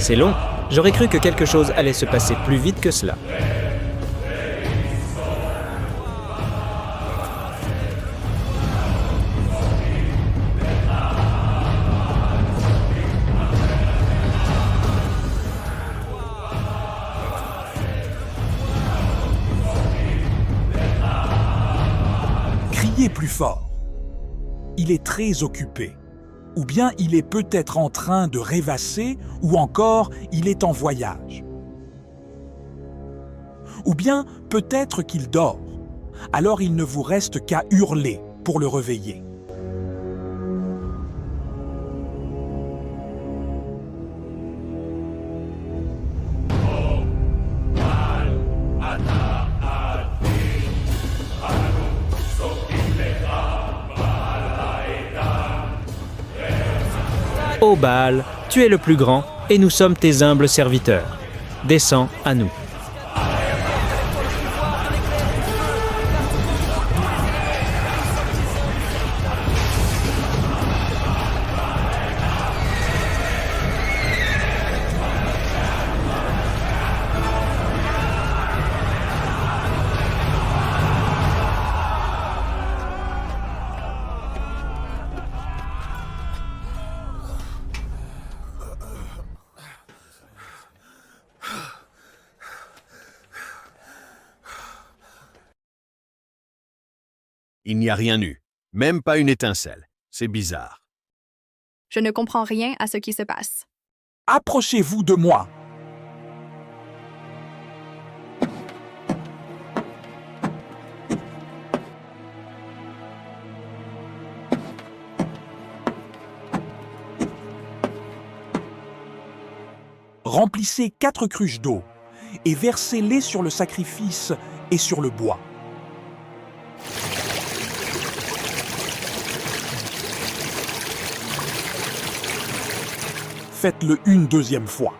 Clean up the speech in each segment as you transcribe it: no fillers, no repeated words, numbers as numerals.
C'est long. J'aurais cru que quelque chose allait se passer plus vite que cela. Criez plus fort. Il est très occupé. Ou bien il est peut-être en train de rêvasser, ou encore il est en voyage. Ou bien peut-être qu'il dort. Alors il ne vous reste qu'à hurler pour le réveiller. Ô Baal, tu es le plus grand, et nous sommes tes humbles serviteurs. Descends à nous. Il n'y a rien eu, même pas une étincelle. C'est bizarre. Je ne comprends rien à ce qui se passe. Approchez-vous de moi. Remplissez 4 cruches d'eau et versez-les sur le sacrifice et sur le bois. Faites-le une deuxième fois.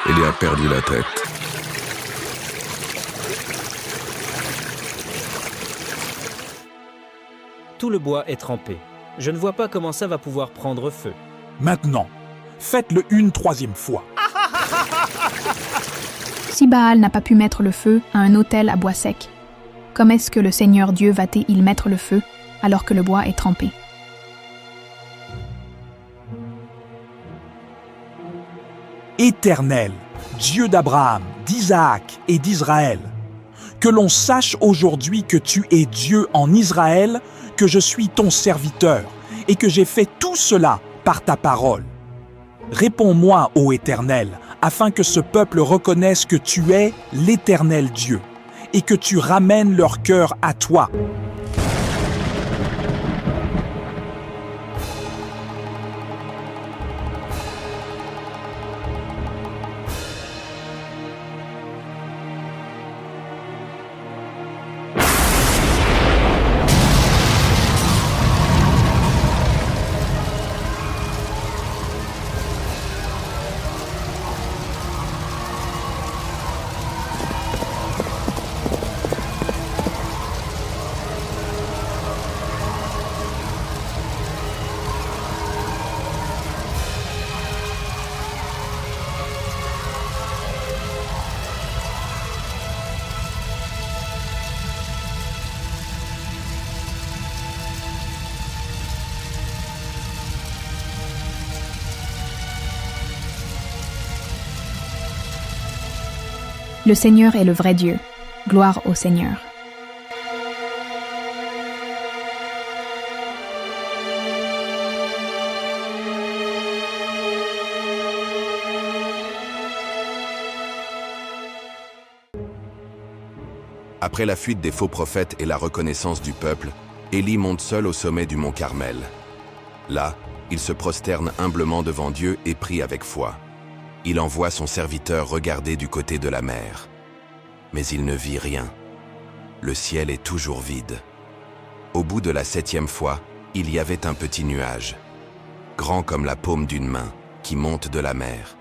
Il a perdu la tête. Tout le bois est trempé. Je ne vois pas comment ça va pouvoir prendre feu. Maintenant, faites-le une troisième fois. Si Baal n'a pas pu mettre le feu à un autel à bois sec, comment est-ce que le Seigneur Dieu va-t-il mettre le feu alors que le bois est trempé? Éternel, Dieu d'Abraham, d'Isaac et d'Israël, que l'on sache aujourd'hui que tu es Dieu en Israël, que je suis ton serviteur et que j'ai fait tout cela par ta parole. Réponds-moi, ô Éternel, afin que ce peuple reconnaisse que tu es l'Éternel Dieu et que tu ramènes leur cœur à toi. Le Seigneur est le vrai Dieu. Gloire au Seigneur. Après la fuite des faux prophètes et la reconnaissance du peuple, Élie monte seul au sommet du mont Carmel. Là, il se prosterne humblement devant Dieu et prie avec foi. Il envoie son serviteur regarder du côté de la mer. Mais il ne vit rien. Le ciel est toujours vide. Au bout de la 7e fois, il y avait un petit nuage, grand comme la paume d'une main, qui monte de la mer.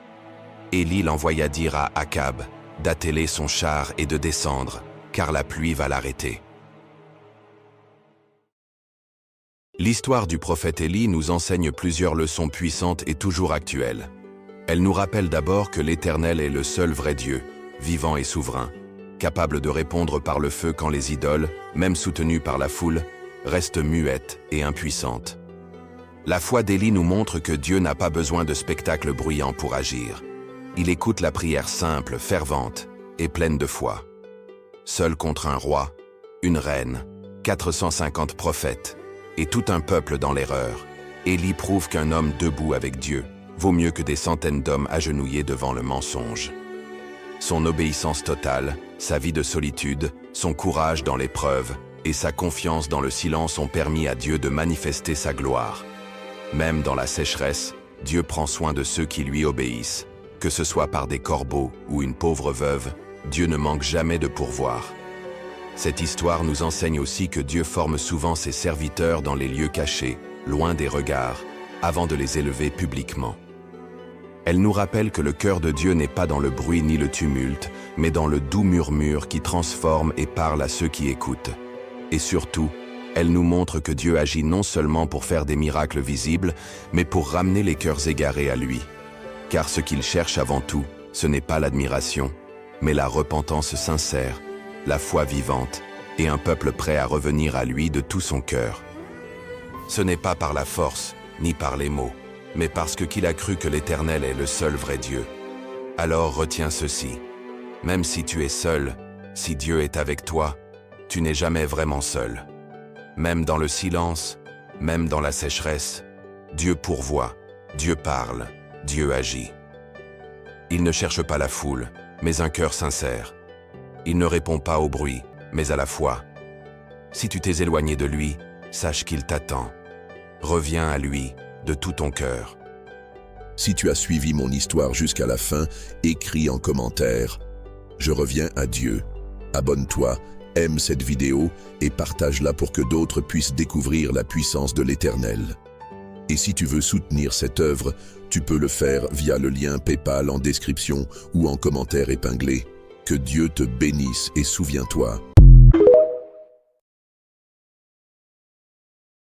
Élie l'envoya dire à Akab d'atteler son char et de descendre, car la pluie va l'arrêter. L'histoire du prophète Élie nous enseigne plusieurs leçons puissantes et toujours actuelles. Elle nous rappelle d'abord que l'Éternel est le seul vrai Dieu, vivant et souverain, capable de répondre par le feu quand les idoles, même soutenues par la foule, restent muettes et impuissantes. La foi d'Élie nous montre que Dieu n'a pas besoin de spectacles bruyants pour agir. Il écoute la prière simple, fervente et pleine de foi. Seul contre un roi, une reine, 450 prophètes et tout un peuple dans l'erreur, Élie prouve qu'un homme debout avec Dieu vaut mieux que des centaines d'hommes agenouillés devant le mensonge. Son obéissance totale, sa vie de solitude, son courage dans l'épreuve et sa confiance dans le silence ont permis à Dieu de manifester sa gloire. Même dans la sécheresse, Dieu prend soin de ceux qui lui obéissent. Que ce soit par des corbeaux ou une pauvre veuve, Dieu ne manque jamais de pourvoir. Cette histoire nous enseigne aussi que Dieu forme souvent ses serviteurs dans les lieux cachés, loin des regards, avant de les élever publiquement. Elle nous rappelle que le cœur de Dieu n'est pas dans le bruit ni le tumulte, mais dans le doux murmure qui transforme et parle à ceux qui écoutent. Et surtout, elle nous montre que Dieu agit non seulement pour faire des miracles visibles, mais pour ramener les cœurs égarés à lui. Car ce qu'il cherche avant tout, ce n'est pas l'admiration, mais la repentance sincère, la foi vivante et un peuple prêt à revenir à lui de tout son cœur. Ce n'est pas par la force, ni par les mots, mais parce qu'il a cru que l'Éternel est le seul vrai Dieu. Alors retiens ceci, même si tu es seul, si Dieu est avec toi, tu n'es jamais vraiment seul. Même dans le silence, même dans la sécheresse, Dieu pourvoit, Dieu parle, Dieu agit. Il ne cherche pas la foule, mais un cœur sincère. Il ne répond pas au bruit, mais à la foi. Si tu t'es éloigné de lui, sache qu'il t'attend. Reviens à lui de tout ton cœur. Si tu as suivi mon histoire jusqu'à la fin, écris en commentaire « Je reviens à Dieu ». Abonne-toi, aime cette vidéo et partage-la pour que d'autres puissent découvrir la puissance de l'Éternel. Et si tu veux soutenir cette œuvre, tu peux le faire via le lien PayPal en description ou en commentaire épinglé. Que Dieu te bénisse et souviens-toi,